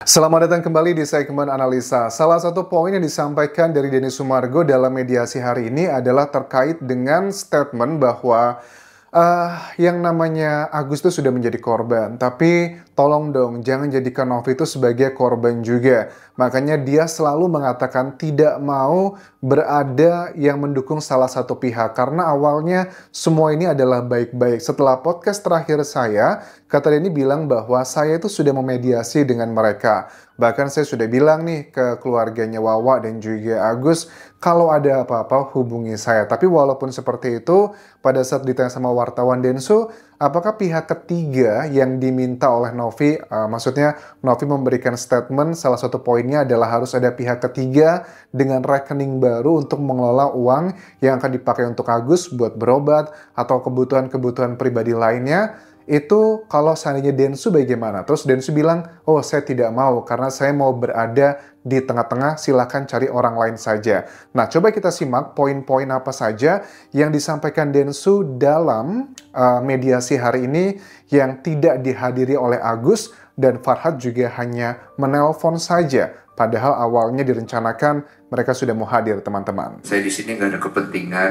Selamat datang kembali di segmen analisa. Salah satu poin yang disampaikan dari Denny Sumargo dalam mediasi hari ini adalah terkait dengan statement bahwa yang namanya Agus itu sudah menjadi korban. Tapi tolong dong, jangan jadikan Novi itu sebagai korban juga. Makanya dia selalu mengatakan tidak mau berada yang mendukung salah satu pihak. Karena awalnya semua ini adalah baik-baik. Setelah podcast terakhir saya, kata Denny bilang bahwa saya itu sudah memediasi dengan mereka. Bahkan saya sudah bilang nih ke keluarganya Wawa dan juga Agus, kalau ada apa-apa hubungi saya. Tapi walaupun seperti itu, pada saat ditanya sama wartawan Densu, apakah pihak ketiga yang diminta oleh Novi, maksudnya Novi memberikan statement, salah satu poinnya adalah harus ada pihak ketiga dengan rekening baru untuk mengelola uang yang akan dipakai untuk Agus buat berobat atau kebutuhan-kebutuhan pribadi lainnya. Itu kalau seandainya Densu bagaimana? Terus Densu bilang, oh saya tidak mau karena saya mau berada di tengah-tengah, silakan cari orang lain saja. Nah, coba kita simak poin-poin apa saja yang disampaikan Densu dalam mediasi hari ini yang tidak dihadiri oleh Agus dan Farhad juga hanya menelpon saja. Padahal awalnya direncanakan mereka sudah mau hadir, teman-teman. Saya di sini nggak ada kepentingan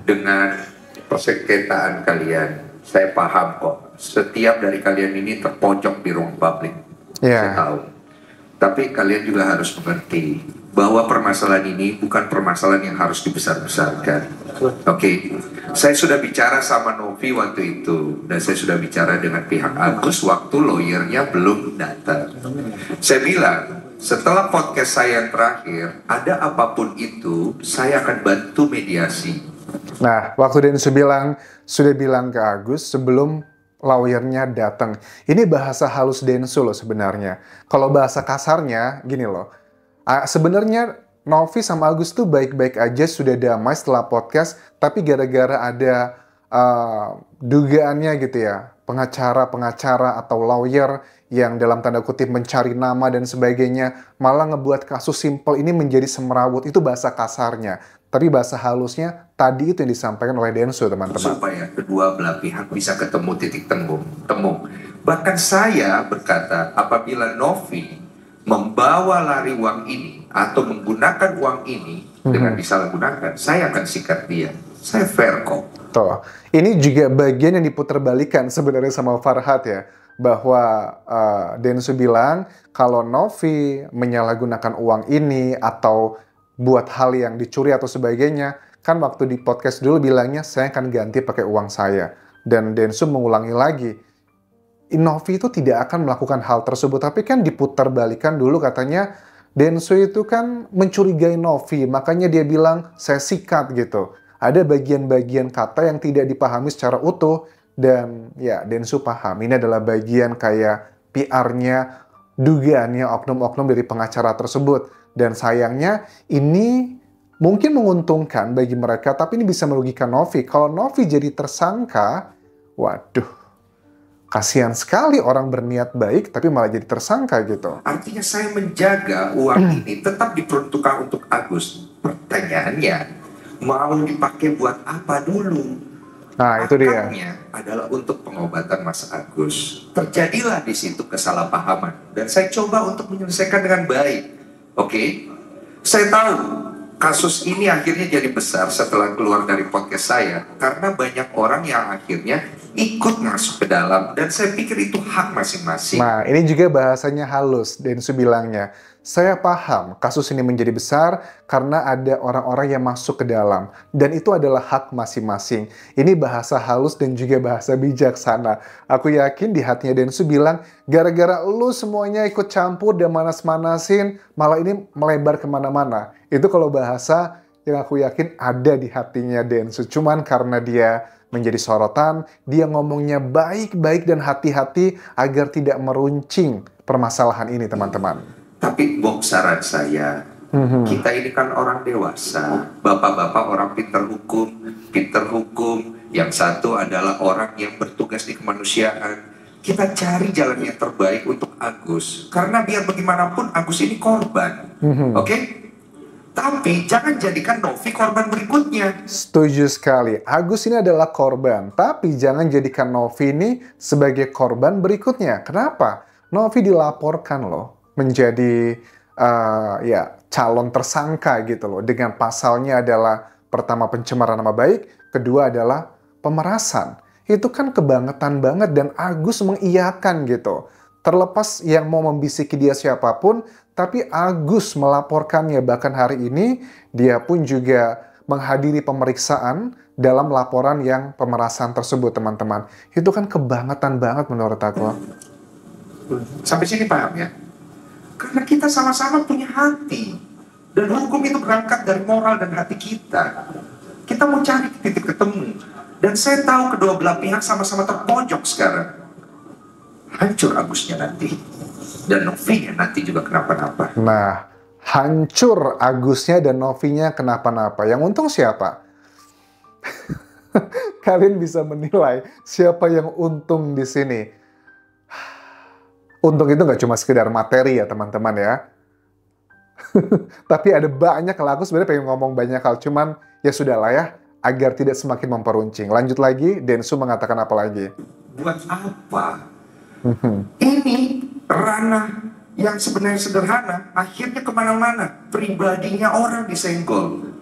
dengan persengketaan kalian. Saya paham kok. Setiap dari kalian ini terpojok di ruang publik. Saya tahu. Tapi kalian juga harus mengerti bahwa permasalahan ini bukan permasalahan yang harus dibesar-besarkan. Oke. Saya sudah bicara sama Novi waktu itu. Dan saya sudah bicara dengan pihak Agus waktu lawyernya belum datang. Saya bilang, setelah podcast saya yang terakhir, ada apapun itu, saya akan bantu mediasi. Nah, waktu Densu bilang, sudah bilang ke Agus sebelum lawyernya datang. Ini bahasa halus Densu loh sebenarnya. Kalau bahasa kasarnya, gini loh. Sebenarnya Novi sama Agus tuh baik-baik aja, sudah damai setelah podcast, tapi gara-gara ada dugaannya gitu ya, pengacara atau lawyer yang dalam tanda kutip mencari nama dan sebagainya, malah ngebuat kasus simpel ini menjadi semerawut. Itu bahasa kasarnya. Tapi bahasa halusnya tadi itu yang disampaikan oleh Densu, teman-teman. Supaya kedua belah pihak bisa ketemu titik temu. Bahkan saya berkata, apabila Novi membawa lari uang ini atau menggunakan uang ini dengan disalahgunakan, saya akan sikat dia. Saya fair kok. Tuh, ini juga bagian yang diputerbalikan sebenarnya sama Farhad ya. Bahwa Densu bilang kalau Novi menyalahgunakan uang ini atau buat hal yang dicuri atau sebagainya, kan waktu di podcast dulu bilangnya saya akan ganti pakai uang saya. Dan Densu mengulangi lagi, Novi itu tidak akan melakukan hal tersebut. Tapi kan diputerbalikan dulu katanya Densu itu kan mencurigai Novi, makanya dia bilang saya sikat gitu. Ada bagian-bagian kata yang tidak dipahami secara utuh. Dan ya Densu paham, ini adalah bagian kayak PR-nya, dugaannya oknum-oknum dari pengacara tersebut. Dan sayangnya ini mungkin menguntungkan bagi mereka, tapi ini bisa merugikan Novi. Kalau Novi jadi tersangka, waduh, kasihan sekali orang berniat baik tapi malah jadi tersangka gitu. Artinya saya menjaga uang ini tetap diperuntukkan untuk Agus. Pertanyaannya, mau dipakai buat apa dulu? Nah, itu dia. Adalah untuk pengobatan Mas Agus. Terjadilah di situ kesalahpahaman. Dan saya coba untuk menyelesaikan dengan baik. Oke? Saya tahu kasus ini akhirnya jadi besar setelah keluar dari podcast saya. Karena banyak orang yang akhirnya ikut masuk ke dalam. Dan saya pikir itu hak masing-masing. Nah, ini juga bahasanya halus, Densu bilangnya. Saya paham kasus ini menjadi besar karena ada orang-orang yang masuk ke dalam. Dan itu adalah hak masing-masing. Ini bahasa halus dan juga bahasa bijaksana. Aku yakin di hatinya Densu bilang, gara-gara lu semuanya ikut campur dan manas-manasin, malah ini melebar kemana-mana. Itu kalau bahasa yang aku yakin ada di hatinya Densu. Cuman karena dia menjadi sorotan, dia ngomongnya baik-baik dan hati-hati agar tidak meruncing permasalahan ini, teman-teman. Tapi saran saya, kita ini kan orang dewasa, bapak-bapak orang pinter hukum, yang satu adalah orang yang bertugas di kemanusiaan. Kita cari jalan yang terbaik untuk Agus, karena biar bagaimanapun Agus ini korban, oke? Tapi jangan jadikan Novi korban berikutnya. Setuju sekali, Agus ini adalah korban, tapi jangan jadikan Novi ini sebagai korban berikutnya. Kenapa? Novi dilaporkan loh menjadi ya calon tersangka gitu loh. Dengan pasalnya adalah pertama pencemaran nama baik, kedua adalah pemerasan. Itu kan kebangetan banget dan Agus mengiyakan gitu. Terlepas yang mau membisiki dia siapapun, tapi Agus melaporkannya. Bahkan hari ini dia pun juga menghadiri pemeriksaan dalam laporan yang pemerasan tersebut, teman-teman. Itu kan kebangetan banget menurut aku. Sampai sini paham ya? Karena kita sama-sama punya hati. Dan hukum itu berangkat dari moral dan hati kita. Kita mau cari titik ketemu. Dan saya tahu kedua belah pihak sama-sama terpojok sekarang. Hancur Agusnya nanti. Dan Novinya nanti juga kenapa-napa. Nah, hancur Agusnya dan Novinya kenapa-napa. Yang untung siapa? Kalian bisa menilai siapa yang untung di sini. Untung itu nggak cuma sekedar materi ya teman-teman ya. Tapi ada banyak hal, aku sebenarnya pengen ngomong banyak hal, cuman ya sudahlah ya, agar tidak semakin memperuncing. Lanjut lagi, Densu mengatakan apa lagi? Buat apa? Ini ranah yang sebenarnya sederhana, akhirnya kemana-mana. Pribadinya orang disenggol.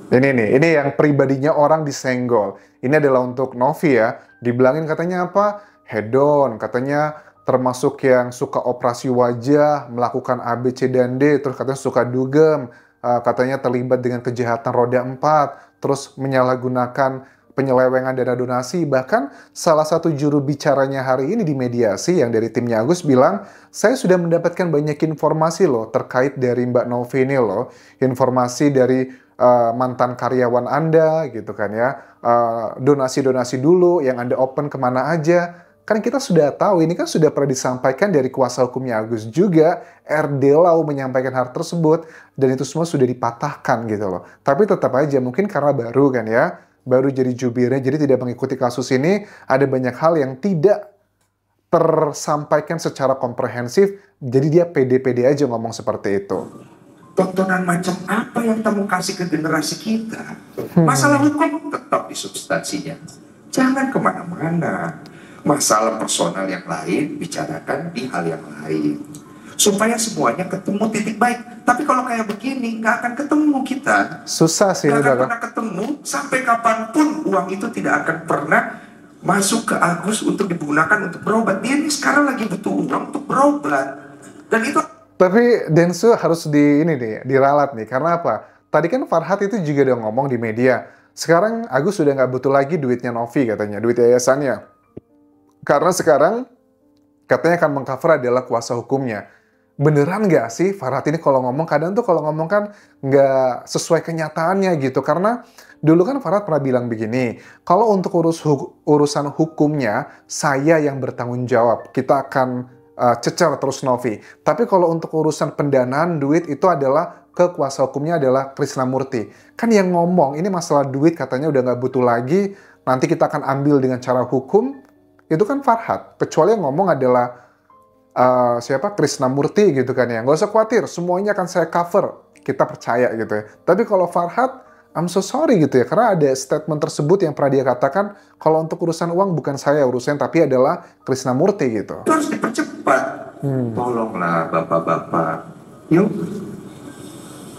Ini yang pribadinya orang disenggol. Ini adalah untuk Novi ya. Dibilangin katanya apa? Hedon, katanya termasuk yang suka operasi wajah, melakukan A, B, C, dan D, terus katanya suka dugem, katanya terlibat dengan kejahatan roda 4, terus menyalahgunakan penyelewengan dana donasi. Bahkan salah satu juru bicaranya hari ini di mediasi yang dari timnya Agus bilang, saya sudah mendapatkan banyak informasi loh terkait dari Mbak Novi ini loh, informasi dari mantan karyawan Anda gitu kan ya, donasi-donasi dulu yang Anda open kemana aja. Kan kita sudah tahu, ini kan sudah pernah disampaikan dari kuasa hukumnya Agus juga, RD Lau menyampaikan hal tersebut, dan itu semua sudah dipatahkan gitu loh. Tapi tetap aja, mungkin karena baru kan ya, baru jadi jubirnya, jadi tidak mengikuti kasus ini, ada banyak hal yang tidak tersampaikan secara komprehensif, jadi dia pede-pede aja ngomong seperti itu. Tontonan macam apa yang kamu kasih ke generasi kita? Masalah hukum tetap di substansinya. Jangan kemana-mana. Masalah personal yang lain bicarakan di hal yang lain supaya semuanya ketemu titik baik. Tapi kalau kayak begini nggak akan ketemu kita. Susah sih, nggak akan pernah ketemu sampai kapanpun. Uang itu tidak akan pernah masuk ke Agus untuk digunakan untuk berobat. Dia ini sekarang lagi butuh uang untuk berobat, dan itu. Tapi Densu harus diralat nih, karena apa? Tadi kan Farhad itu juga udah ngomong di media. Sekarang Agus sudah nggak butuh lagi duitnya Novi katanya, duit yayasannya. Karena sekarang katanya akan mengcover adalah kuasa hukumnya. Beneran nggak sih Farhad ini kalau ngomong? Kadang tuh kalau ngomong kan nggak sesuai kenyataannya gitu. Karena dulu kan Farhad pernah bilang begini, kalau untuk urusan hukumnya, saya yang bertanggung jawab. Kita akan cecer terus Novi. Tapi kalau untuk urusan pendanaan duit itu adalah ke kuasa hukumnya adalah Krisnamurti. Kan yang ngomong ini masalah duit katanya udah nggak butuh lagi, nanti kita akan ambil dengan cara hukum. Itu kan Farhad, kecuali yang ngomong adalah siapa? Krisnamurti gitu kan ya. Nggak usah khawatir, semuanya akan saya cover. Kita percaya gitu ya. Tapi kalau Farhad, I'm so sorry gitu ya. Karena ada statement tersebut yang pernah dia katakan, kalau untuk urusan uang bukan saya urusan, tapi adalah Krisnamurti gitu. Itu harus dipercepat. Tolonglah bapak-bapak. Yuk.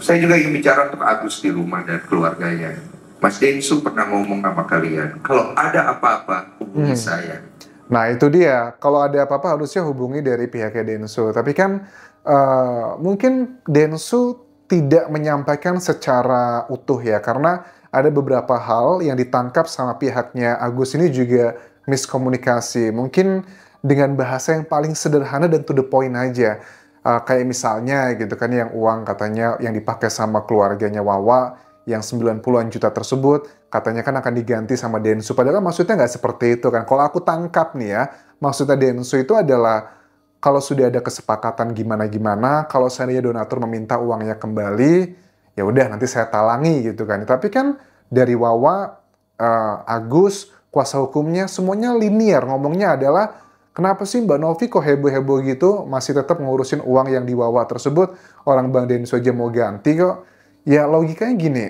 Saya juga ingin bicara untuk Agus di rumah dan keluarganya. Mas Densu pernah ngomong sama kalian, kalau ada apa-apa, hubungi saya. Nah itu dia, kalau ada apa-apa harusnya hubungi dari pihaknya Densu. Tapi kan mungkin Densu tidak menyampaikan secara utuh ya, karena ada beberapa hal yang ditangkap sama pihaknya Agus ini juga miskomunikasi. Mungkin dengan bahasa yang paling sederhana dan to the point aja. Kayak misalnya gitu kan, yang uang katanya yang dipakai sama keluarganya Wawa, yang 90-an juta tersebut katanya kan akan diganti sama Densu. Padahal maksudnya nggak seperti itu kan. Kalau aku tangkap nih ya, maksudnya Densu itu adalah kalau sudah ada kesepakatan gimana-gimana, kalau seandainya donatur meminta uangnya kembali, ya udah nanti saya talangi gitu kan. Tapi kan dari Wawa, Agus, kuasa hukumnya semuanya linear. Ngomongnya adalah, kenapa sih Mbak Novi kok heboh-heboh gitu, masih tetap ngurusin uang yang di Wawa tersebut, orang Bang Densu aja mau ganti kok. Ya logikanya gini,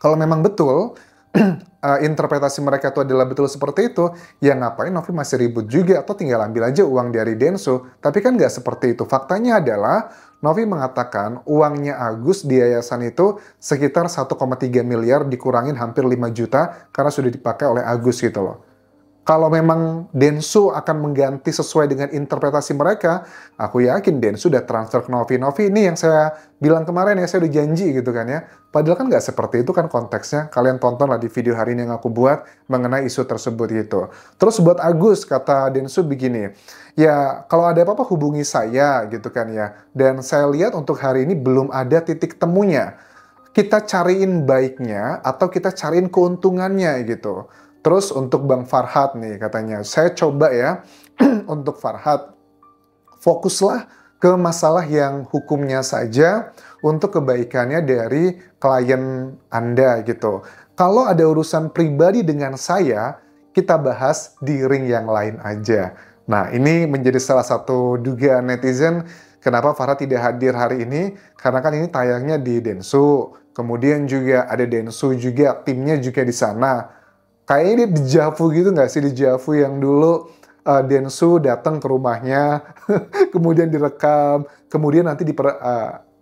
kalau memang betul interpretasi mereka itu adalah betul seperti itu, ya ngapain Novi masih ribut juga, atau tinggal ambil aja uang dari Densu. Tapi kan nggak seperti itu. Faktanya adalah Novi mengatakan uangnya Agus di yayasan itu sekitar 1,3 miliar dikurangin hampir 5 juta karena sudah dipakai oleh Agus gitu loh. Kalau memang Densu akan mengganti sesuai dengan interpretasi mereka, aku yakin Densu udah transfer ke Novi. Novi ini yang saya bilang kemarin ya, saya udah janji gitu kan ya. Padahal kan nggak seperti itu kan konteksnya. Kalian tontonlah di video hari ini yang aku buat mengenai isu tersebut gitu. Terus buat Agus, kata Densu begini, ya kalau ada apa-apa hubungi saya gitu kan ya. Dan saya lihat untuk hari ini belum ada titik temunya. Kita cariin baiknya atau kita cariin keuntungannya gitu. Terus untuk Bang Farhad nih katanya, saya coba ya untuk Farhad, fokuslah ke masalah yang hukumnya saja untuk kebaikannya dari klien Anda gitu. Kalau ada urusan pribadi dengan saya, kita bahas di ring yang lain aja. Nah, ini menjadi salah satu dugaan netizen kenapa Farhad tidak hadir hari ini, karena kan ini tayangnya di Densu. Kemudian juga ada Densu juga, timnya juga di sana. Kayaknya ini dejavu gitu nggak sih, dejavu yang dulu Densu datang ke rumahnya, kemudian direkam, kemudian nanti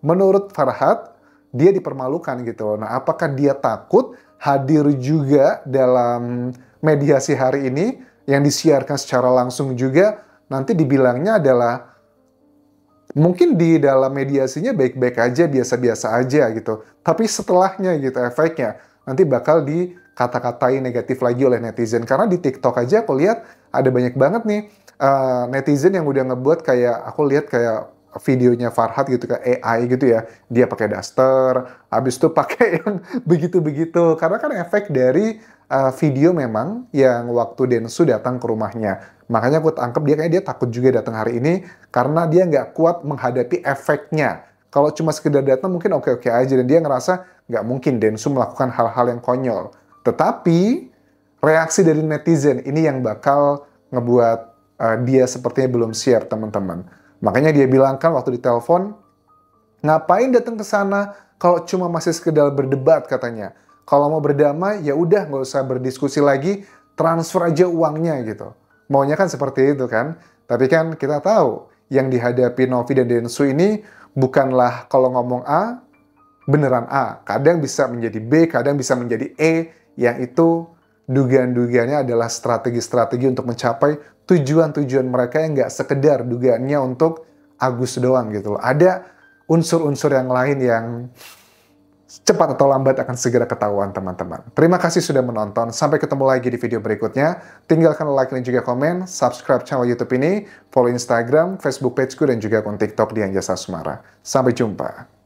menurut Farhad, dia dipermalukan gitu. Nah, apakah dia takut hadir juga dalam mediasi hari ini, yang disiarkan secara langsung juga, nanti dibilangnya adalah, mungkin di dalam mediasinya baik-baik aja, biasa-biasa aja gitu. Tapi setelahnya gitu, efeknya, nanti bakal dikata-katain negatif lagi oleh netizen. Karena di TikTok aja aku lihat ada banyak banget nih netizen yang udah ngebuat kayak, aku lihat kayak videonya Farhad gitu, kayak AI gitu ya. Dia pakai daster, habis itu pakai yang begitu-begitu. Karena kan efek dari video memang yang waktu Densu datang ke rumahnya. Makanya aku tangkap dia takut juga datang hari ini karena dia nggak kuat menghadapi efeknya. Kalau cuma sekedar datang mungkin oke-oke aja, dan dia ngerasa nggak mungkin Densu melakukan hal-hal yang konyol. Tetapi reaksi dari netizen ini yang bakal ngebuat dia sepertinya belum siap, teman-teman. Makanya dia bilang kan waktu ditelepon, ngapain datang ke sana kalau cuma masih sekedar berdebat katanya. Kalau mau berdamai ya udah nggak usah berdiskusi lagi, transfer aja uangnya gitu. Maunya kan seperti itu kan. Tapi kan kita tahu yang dihadapi Novi dan Densu ini bukanlah kalau ngomong A, beneran A. Kadang bisa menjadi B, kadang bisa menjadi E, yang itu dugaan-dugaannya adalah strategi-strategi untuk mencapai tujuan-tujuan mereka yang nggak sekedar dugaannya untuk Agus doang gitu loh. Ada unsur-unsur yang lain yang cepat atau lambat akan segera ketahuan, teman-teman. Terima kasih sudah menonton. Sampai ketemu lagi di video berikutnya. Tinggalkan like dan juga komen, subscribe channel YouTube ini, follow Instagram, Facebook pageku, dan juga akun TikTok di Anjasa Sumara. Sampai jumpa.